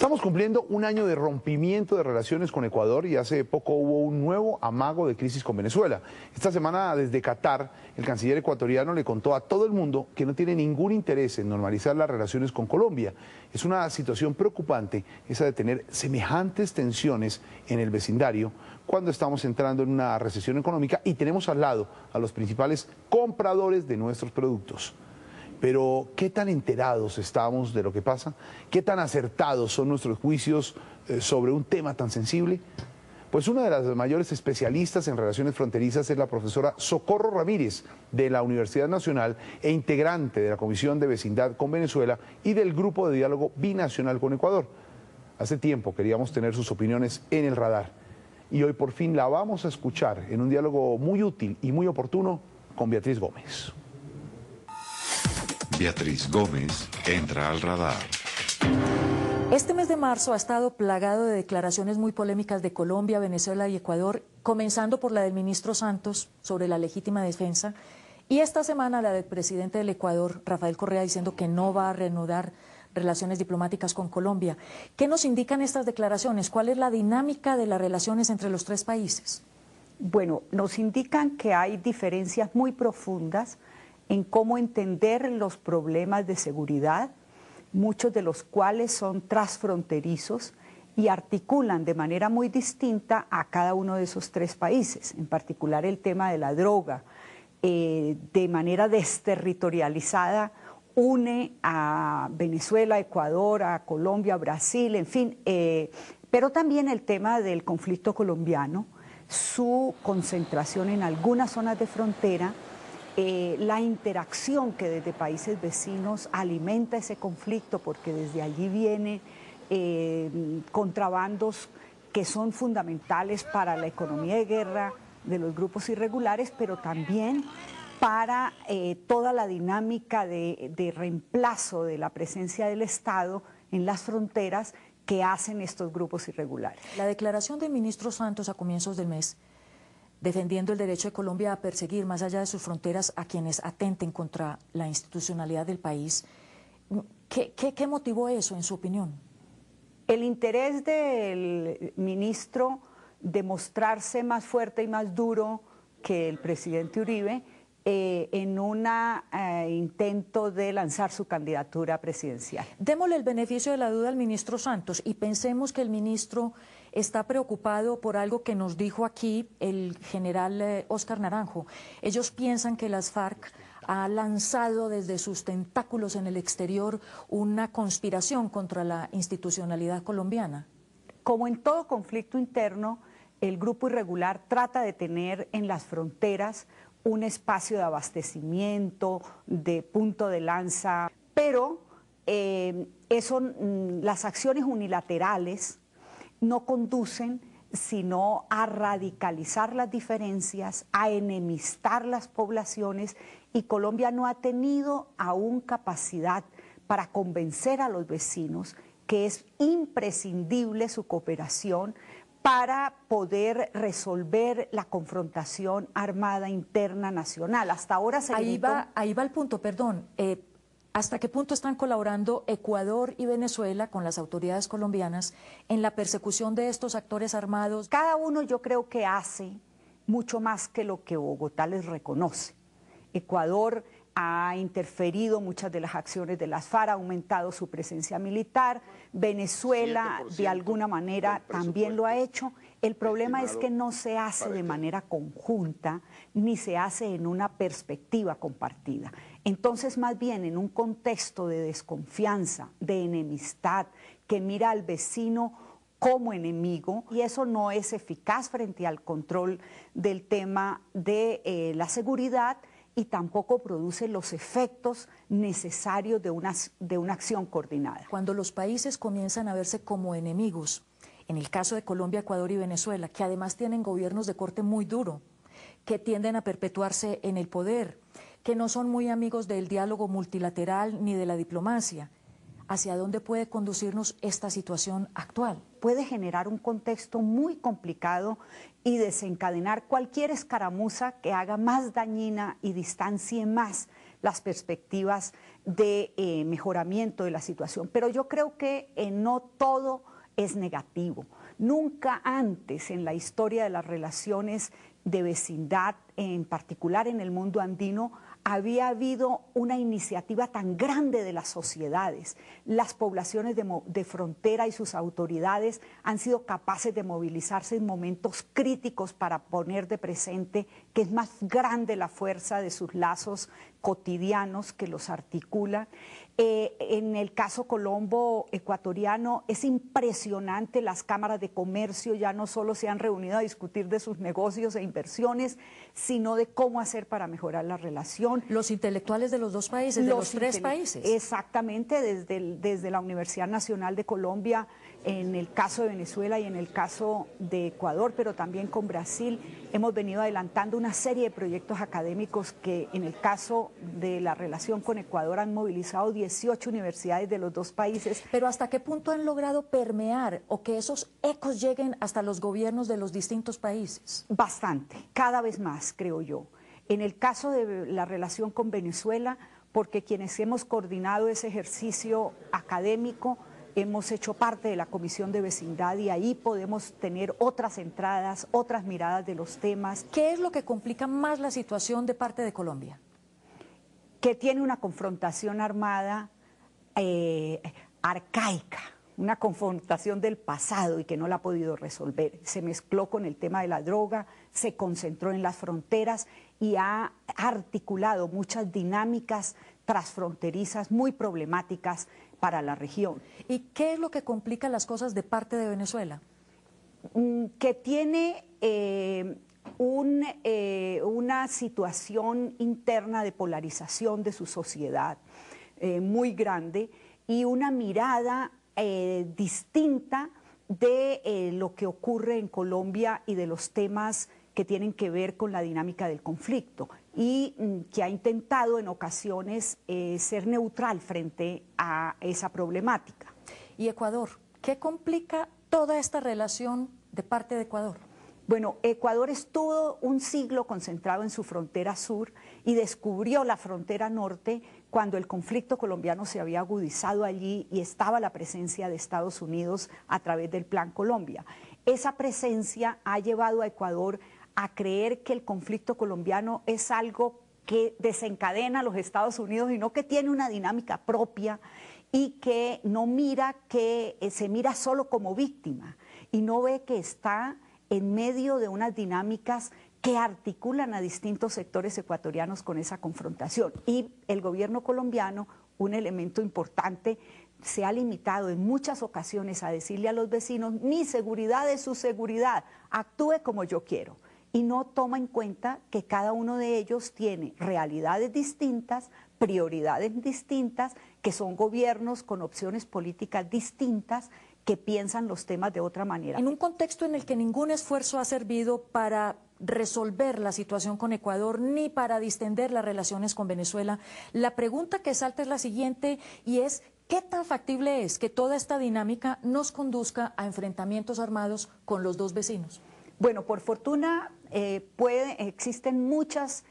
Estamos cumpliendo un año de rompimiento de relaciones con Ecuador y hace poco hubo un nuevo amago de crisis con Venezuela. Esta semana desde Qatar, el canciller ecuatoriano le contó a todo el mundo que no tiene ningún interés en normalizar las relaciones con Colombia. Es una situación preocupante esa de tener semejantes tensiones en el vecindario cuando estamos entrando en una recesión económica y tenemos al lado a los principales compradores de nuestros productos. Pero, ¿qué tan enterados estamos de lo que pasa? ¿Qué tan acertados son nuestros juicios sobre un tema tan sensible? Pues una de las mayores especialistas en relaciones fronterizas es la profesora Socorro Ramírez de la Universidad Nacional e integrante de la Comisión de Vecindad con Venezuela y del Grupo de Diálogo Binacional con Ecuador. Hace tiempo queríamos tener sus opiniones en el radar y hoy por fin la vamos a escuchar en un diálogo muy útil y muy oportuno con Beatriz Gómez. Beatriz Gómez entra al radar. Este mes de marzo ha estado plagado de declaraciones muy polémicas de Colombia, Venezuela y Ecuador, comenzando por la del ministro Santos sobre la legítima defensa y esta semana la del presidente del Ecuador, Rafael Correa, diciendo que no va a reanudar relaciones diplomáticas con Colombia. ¿Qué nos indican estas declaraciones? ¿Cuál es la dinámica de las relaciones entre los tres países? Bueno, nos indican que hay diferencias muy profundas en cómo entender los problemas de seguridad, muchos de los cuales son transfronterizos y articulan de manera muy distinta a cada uno de esos tres países, en particular el tema de la droga, de manera desterritorializada, une a Venezuela, Ecuador, a Colombia, a Brasil, en fin, pero también el tema del conflicto colombiano, su concentración en algunas zonas de frontera, la interacción que desde países vecinos alimenta ese conflicto, porque desde allí vienen contrabandos que son fundamentales para la economía de guerra de los grupos irregulares, pero también para toda la dinámica de reemplazo de la presencia del Estado en las fronteras que hacen estos grupos irregulares. La declaración del ministro Santos a comienzos del mes, defendiendo el derecho de Colombia a perseguir más allá de sus fronteras a quienes atenten contra la institucionalidad del país. ¿Qué motivó eso, en su opinión? El interés del ministro de mostrarse más fuerte y más duro que el presidente Uribe en un intento de lanzar su candidatura presidencial. Démosle el beneficio de la duda al ministro Santos y pensemos que el ministro está preocupado por algo que nos dijo aquí el general Óscar Naranjo. Ellos piensan que las FARC ha lanzado desde sus tentáculos en el exterior una conspiración contra la institucionalidad colombiana. Como en todo conflicto interno, el grupo irregular trata de tener en las fronteras un espacio de abastecimiento, de punto de lanza, pero las acciones unilaterales no conducen sino a radicalizar las diferencias, a enemistar las poblaciones, y Colombia no ha tenido aún capacidad para convencer a los vecinos que es imprescindible su cooperación para poder resolver la confrontación armada interna nacional. Hasta ahora se ahí va el punto, perdón. ¿Hasta qué punto están colaborando Ecuador y Venezuela con las autoridades colombianas en la persecución de estos actores armados? Cada uno yo creo que hace mucho más que lo que Bogotá les reconoce. Ecuador ha interferido muchas de las acciones de las FARC, ha aumentado su presencia militar. Venezuela de alguna manera también lo ha hecho. El problema es que no se hace de manera conjunta ni se hace en una perspectiva compartida. Entonces, más bien en un contexto de desconfianza, de enemistad, que mira al vecino como enemigo, y eso no es eficaz frente al control del tema de la seguridad, y tampoco produce los efectos necesarios de una acción coordinada. Cuando los países comienzan a verse como enemigos, en el caso de Colombia, Ecuador y Venezuela, que además tienen gobiernos de corte muy duro, que tienden a perpetuarse en el poder, que no son muy amigos del diálogo multilateral ni de la diplomacia, ¿hacia dónde puede conducirnos esta situación actual? Puede generar un contexto muy complicado y desencadenar cualquier escaramuza que haga más dañina y distancie más las perspectivas de mejoramiento de la situación. Pero yo creo que no todo es negativo. Nunca antes en la historia de las relaciones de vecindad, en particular en el mundo andino, había habido una iniciativa tan grande de las sociedades. Las poblaciones de frontera y sus autoridades han sido capaces de movilizarse en momentos críticos para poner de presente que es más grande la fuerza de sus lazos cotidianos que los articulan. En el caso colombo-ecuatoriano es impresionante, las cámaras de comercio ya no solo se han reunido a discutir de sus negocios e inversiones, sino de cómo hacer para mejorar la relación. Los intelectuales de los dos países, de los tres países. Exactamente, desde la Universidad Nacional de Colombia, en el caso de Venezuela y en el caso de Ecuador, pero también con Brasil, hemos venido adelantando una serie de proyectos académicos que en el caso de la relación con Ecuador han movilizado 18 universidades de los dos países. Pero ¿hasta qué punto han logrado permear o que esos ecos lleguen hasta los gobiernos de los distintos países? Bastante, cada vez más, creo yo. En el caso de la relación con Venezuela, porque quienes hemos coordinado ese ejercicio académico hemos hecho parte de la Comisión de Vecindad y ahí podemos tener otras entradas, otras miradas de los temas. ¿Qué es lo que complica más la situación de parte de Colombia? Que tiene una confrontación armada arcaica, una confrontación del pasado y que no la ha podido resolver. Se mezcló con el tema de la droga, se concentró en las fronteras y ha articulado muchas dinámicas transfronterizas muy problemáticas para la región. ¿Y qué es lo que complica las cosas de parte de Venezuela? Que tiene una situación interna de polarización de su sociedad muy grande y una mirada distinta de lo que ocurre en Colombia y de los temas que tienen que ver con la dinámica del conflicto y que ha intentado en ocasiones ser neutral frente a esa problemática. ¿Y Ecuador? ¿Qué complica toda esta relación de parte de Ecuador? Bueno, Ecuador estuvo un siglo concentrado en su frontera sur y descubrió la frontera norte cuando el conflicto colombiano se había agudizado allí y estaba la presencia de Estados Unidos a través del Plan Colombia. Esa presencia ha llevado a Ecuador a creer que el conflicto colombiano es algo que desencadena a los Estados Unidos y no que tiene una dinámica propia y que no mira que se mira solo como víctima y no ve que está en medio de unas dinámicas que articulan a distintos sectores ecuatorianos con esa confrontación. Y el gobierno colombiano, un elemento importante, se ha limitado en muchas ocasiones a decirle a los vecinos, mi seguridad es su seguridad, actúe como yo quiero. Y no toma en cuenta que cada uno de ellos tiene realidades distintas, prioridades distintas, que son gobiernos con opciones políticas distintas, que piensan los temas de otra manera. En un contexto en el que ningún esfuerzo ha servido para resolver la situación con Ecuador ni para distender las relaciones con Venezuela, la pregunta que salta es la siguiente y es ¿qué tan factible es que toda esta dinámica nos conduzca a enfrentamientos armados con los dos vecinos? Bueno, por fortuna existen muchas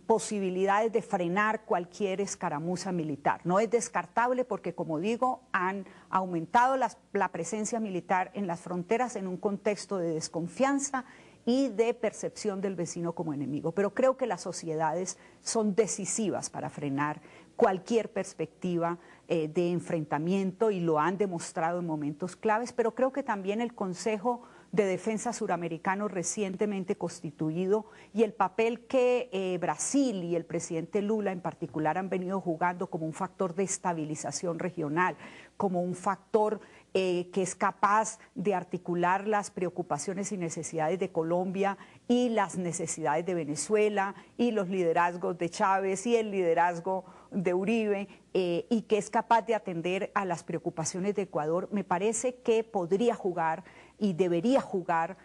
posibilidades de frenar cualquier escaramuza militar. No es descartable porque, como digo, han aumentado la presencia militar en las fronteras en un contexto de desconfianza y de percepción del vecino como enemigo. Pero creo que las sociedades son decisivas para frenar cualquier perspectiva de enfrentamiento y lo han demostrado en momentos claves, pero creo que también el Consejo de Defensa Suramericano recientemente constituido y el papel que Brasil y el presidente Lula en particular han venido jugando como un factor de estabilización regional, como un factor que es capaz de articular las preocupaciones y necesidades de Colombia y las necesidades de Venezuela y los liderazgos de Chávez y el liderazgo de Uribe y que es capaz de atender a las preocupaciones de Ecuador, me parece que podría jugar y debería jugar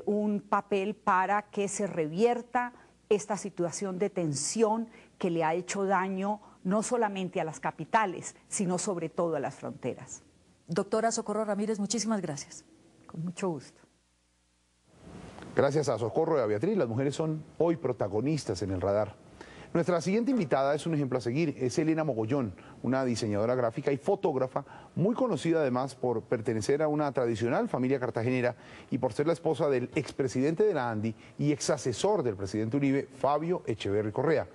un papel para que se revierta esta situación de tensión que le ha hecho daño no solamente a las capitales, sino sobre todo a las fronteras. Doctora Socorro Ramírez, muchísimas gracias. Con mucho gusto. Gracias a Socorro y a Beatriz, las mujeres son hoy protagonistas en el radar. Nuestra siguiente invitada es un ejemplo a seguir, es Elena Mogollón, una diseñadora gráfica y fotógrafa muy conocida además por pertenecer a una tradicional familia cartagenera y por ser la esposa del expresidente de la ANDI y exasesor del presidente Uribe, Fabio Echeverry Correa.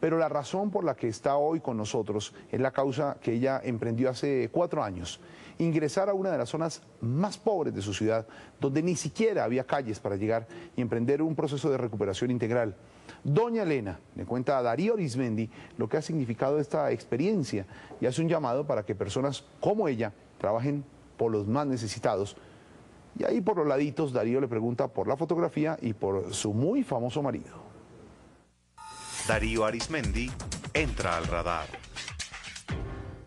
Pero la razón por la que está hoy con nosotros es la causa que ella emprendió hace 4 años, ingresar a una de las zonas más pobres de su ciudad, donde ni siquiera había calles para llegar y emprender un proceso de recuperación integral. Doña Elena le cuenta a Darío Arismendi lo que ha significado esta experiencia y hace un llamado para que personas como ella trabajen por los más necesitados. Y ahí por los laditos Darío le pregunta por la fotografía y por su muy famoso marido. Darío Arismendi entra al radar.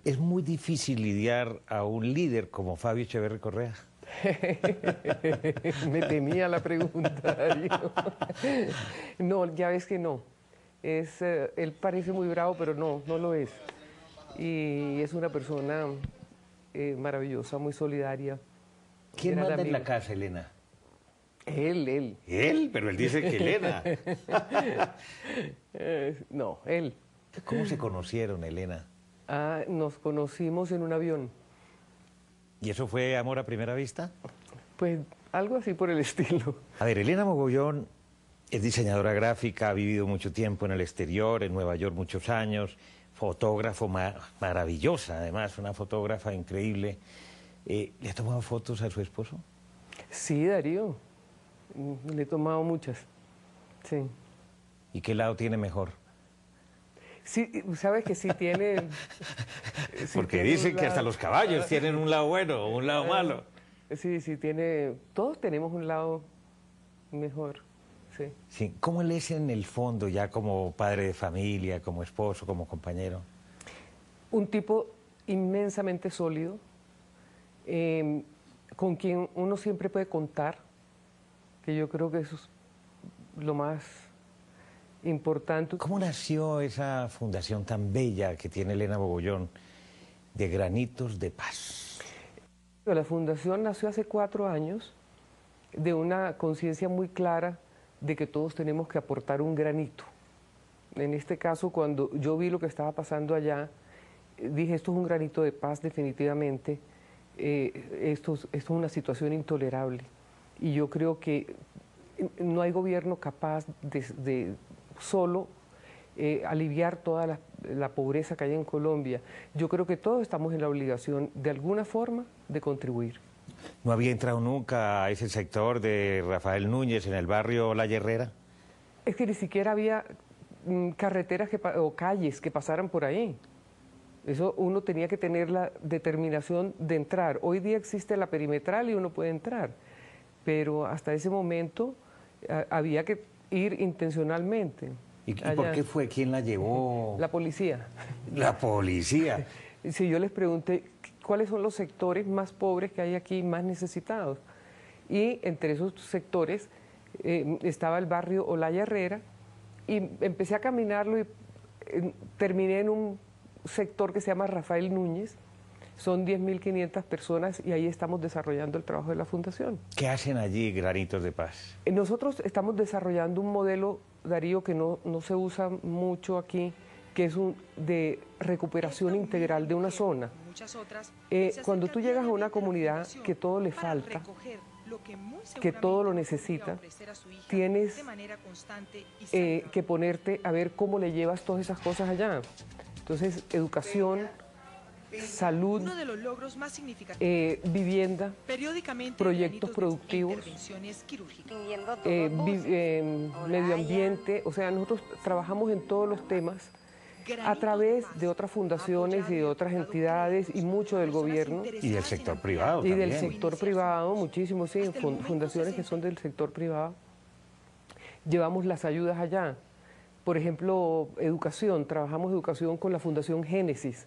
Es muy difícil lidiar a un líder como Fabio Echeverry Correa. Me temía la pregunta, Darío. No, ya ves que no. Él parece muy bravo, pero no lo es. Y es una persona maravillosa, muy solidaria. ¿Quién manda en la casa, Elena? Él. Él, pero él dice que Elena. No, él. ¿Cómo se conocieron, Elena? Nos conocimos en un avión. ¿Y eso fue amor a primera vista? Pues algo así por el estilo. A ver, Elena Mogollón es diseñadora gráfica, ha vivido mucho tiempo en el exterior, en Nueva York muchos años, fotógrafo maravillosa, además, una fotógrafa increíble. ¿Le ha tomado fotos a su esposo? Sí, Darío. Le he tomado muchas. Sí. ¿Y qué lado tiene mejor? Sí, sabes que sí tiene... Porque dicen que hasta los caballos tienen un lado bueno o un lado malo. Sí, tiene... Todos tenemos un lado mejor, sí. Sí. ¿Cómo él es en el fondo, ya como padre de familia, como esposo, como compañero? Un tipo inmensamente sólido, con quien uno siempre puede contar, que yo creo que eso es lo más importante. ¿Cómo nació esa fundación tan bella que tiene Elena Mogollón, de Granitos de Paz? La fundación nació hace 4 años de una conciencia muy clara de que todos tenemos que aportar un granito. En este caso, cuando yo vi lo que estaba pasando allá, dije, esto es un granito de paz definitivamente, esto es una situación intolerable. Y yo creo que no hay gobierno capaz de solo aliviar toda la pobreza que hay en Colombia. Yo creo que todos estamos en la obligación, de alguna forma, de contribuir. ¿No había entrado nunca a ese sector de Rafael Núñez en el barrio La Herrera? Es que ni siquiera había carreteras o calles que pasaran por ahí. Eso uno tenía que tener la determinación de entrar. Hoy día existe la perimetral y uno puede entrar, pero hasta ese momento había que ir intencionalmente. ¿Y por qué fue? ¿Quién la llevó? La policía. La policía. Si yo les pregunté cuáles son los sectores más pobres que hay aquí, más necesitados. Y entre esos sectores estaba el barrio Olaya Herrera, y empecé a caminarlo y terminé en un sector que se llama Rafael Núñez. Son 10.500 personas y ahí estamos desarrollando el trabajo de la Fundación. ¿Qué hacen allí, Granitos de Paz? Nosotros estamos desarrollando un modelo, Darío, que no se usa mucho aquí, que es de recuperación integral de una zona. Cuando tú llegas a una comunidad que todo le falta, que todo lo necesita, tienes que ponerte a ver cómo le llevas todas esas cosas allá. Entonces, educación, salud, vivienda, proyectos productivos, medio ambiente. O sea, nosotros trabajamos en todos los temas a través de otras fundaciones y de otras entidades y mucho del gobierno. Y del sector privado Y también. del sector privado, muchísimo, sí, fundaciones que son del sector privado. Llevamos las ayudas allá. Por ejemplo, educación, trabajamos educación con la Fundación Génesis,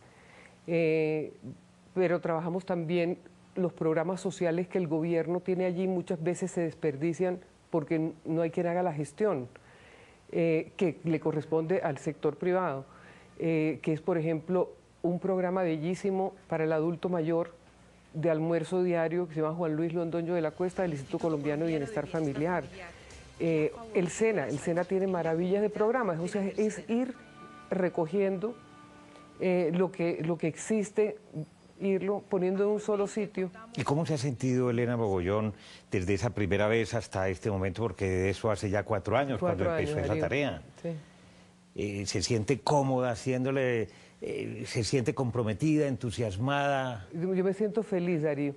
pero trabajamos también los programas sociales que el gobierno tiene allí, muchas veces se desperdician porque no hay quien haga la gestión, que le corresponde al sector privado, que es, por ejemplo, un programa bellísimo para el adulto mayor de almuerzo diario que se llama Juan Luis Londoño de la Cuesta del Instituto Colombiano de Bienestar Familiar. El SENA tiene maravillas de programas, o sea, es ir recogiendo lo que existe, irlo poniendo en un solo sitio. ¿Y cómo se ha sentido Elena Mogollón desde esa primera vez hasta este momento? Porque de eso hace ya 4 años, cuando empezó esa tarea. Sí. ¿Se siente cómoda haciéndole, se siente comprometida, entusiasmada? Yo me siento feliz, Darío,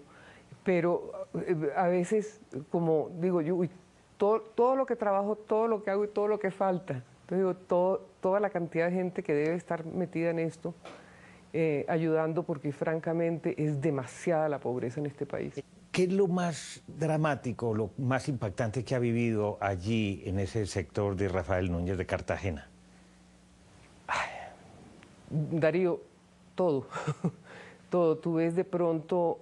pero a veces, como digo yo, todo lo que trabajo, todo lo que hago y todo lo que falta. Entonces digo, toda la cantidad de gente que debe estar metida en esto, ayudando, porque francamente es demasiada la pobreza en este país. ¿Qué es lo más dramático, lo más impactante que ha vivido allí en ese sector de Rafael Núñez de Cartagena? Darío, todo, todo. Tú ves de pronto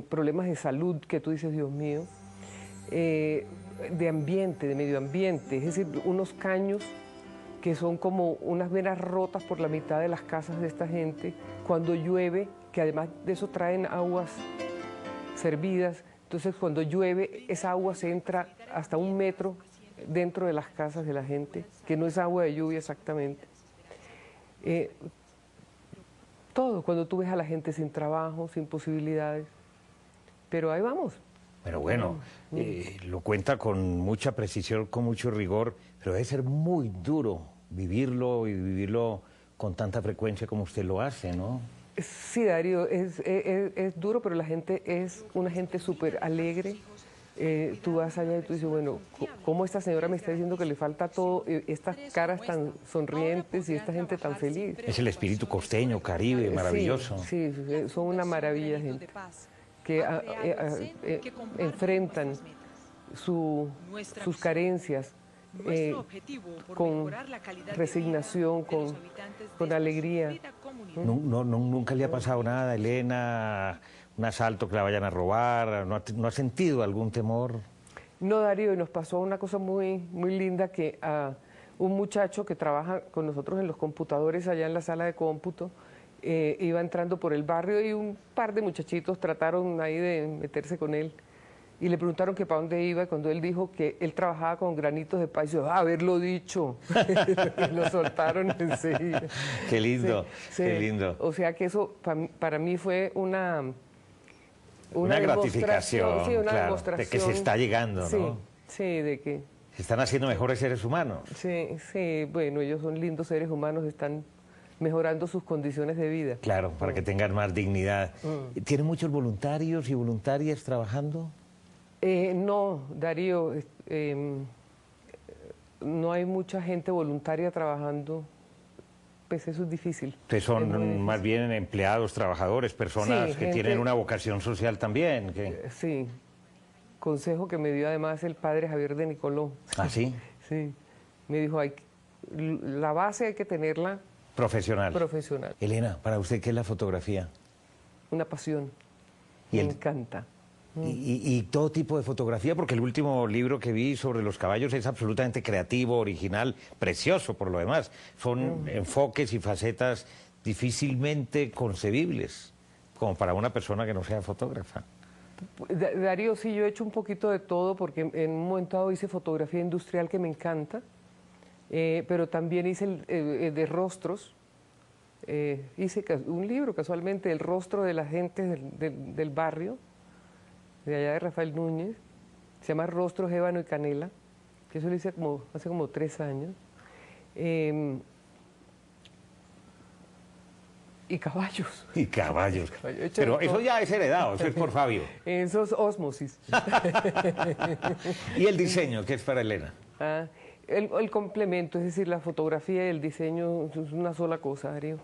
problemas de salud que tú dices, Dios mío, de ambiente, de medio ambiente, es decir, unos caños que son como unas venas rotas por la mitad de las casas de esta gente, cuando llueve, que además de eso traen aguas servidas, entonces cuando llueve esa agua se entra hasta 1 metro dentro de las casas de la gente, que no es agua de lluvia exactamente. Todo, cuando tú ves a la gente sin trabajo, sin posibilidades, pero ahí vamos. Pero bueno, lo cuenta con mucha precisión, con mucho rigor, pero debe ser muy duro vivirlo y vivirlo con tanta frecuencia como usted lo hace, ¿no? Sí, Darío, es duro, pero la gente es una gente súper alegre. Tú vas allá y tú dices, bueno, ¿cómo esta señora me está diciendo que le falta todo? Estas caras tan sonrientes y esta gente tan feliz. Es el espíritu costeño, caribe, maravilloso. Sí, son una maravilla de gente que enfrentan sus carencias con resignación, con alegría. ¿Nunca le ha pasado nada, Elena? ¿Un asalto que la vayan a robar? ¿No ha sentido algún temor? No, Darío, y nos pasó una cosa muy, muy linda, que a un muchacho que trabaja con nosotros en los computadores allá en la sala de cómputo, iba entrando por el barrio y un par de muchachitos trataron ahí de meterse con él y le preguntaron que para dónde iba, y cuando él dijo que él trabajaba con granitos de paz, yo, haberlo dicho, lo soltaron enseguida. Qué lindo, sí. Qué lindo. O sea que eso para mí fue una gratificación, sí, una claro, demostración de que se está llegando, ¿no? Sí, de que se están haciendo mejores seres humanos. Sí, bueno, ellos son lindos seres humanos, están mejorando sus condiciones de vida. Claro, para que tengan más dignidad. ¿Tienen muchos voluntarios y voluntarias trabajando? No, Darío, no hay mucha gente voluntaria trabajando, pues eso es difícil. Ustedes son más bien empleados, trabajadores, personas que tienen una vocación social también. Sí, consejo que me dio además el padre Javier de Nicoló. ¿Ah, sí? Sí, me dijo, la base hay que tenerla profesional. Elena, ¿para usted qué es la fotografía? Una pasión, me encanta. Y todo tipo de fotografía, porque el último libro que vi sobre los caballos es absolutamente creativo, original, precioso por lo demás. Son enfoques y facetas difícilmente concebibles, como para una persona que no sea fotógrafa. Darío, sí, yo he hecho un poquito de todo, porque en un momento dado hice fotografía industrial que me encanta, pero también hice de rostros. Hice un libro casualmente, el rostro de la gente del barrio, de allá de Rafael Núñez, se llama Rostros, Ébano y Canela, que eso lo hice hace como 3 años. Y caballos. Y caballos. Pero eso ya es heredado, eso es por Fabio. Eso es ósmosis. ¿Y el diseño, qué es para Elena? El complemento, es decir, la fotografía y el diseño es una sola cosa, Darío.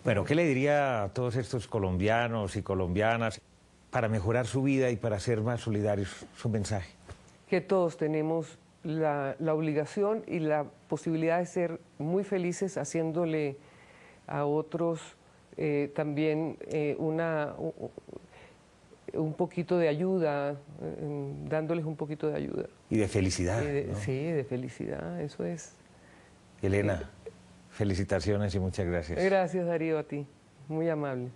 Bueno, ¿qué le diría a todos estos colombianos y colombianas para mejorar su vida y para ser más solidarios? Su mensaje. Que todos tenemos la obligación y la posibilidad de ser muy felices haciéndole a otros también un poquito de ayuda, dándoles un poquito de ayuda. Y de felicidad. ¿No? Sí, de felicidad, eso es. Elena, felicitaciones y muchas gracias. Gracias, Darío, a ti. Muy amable.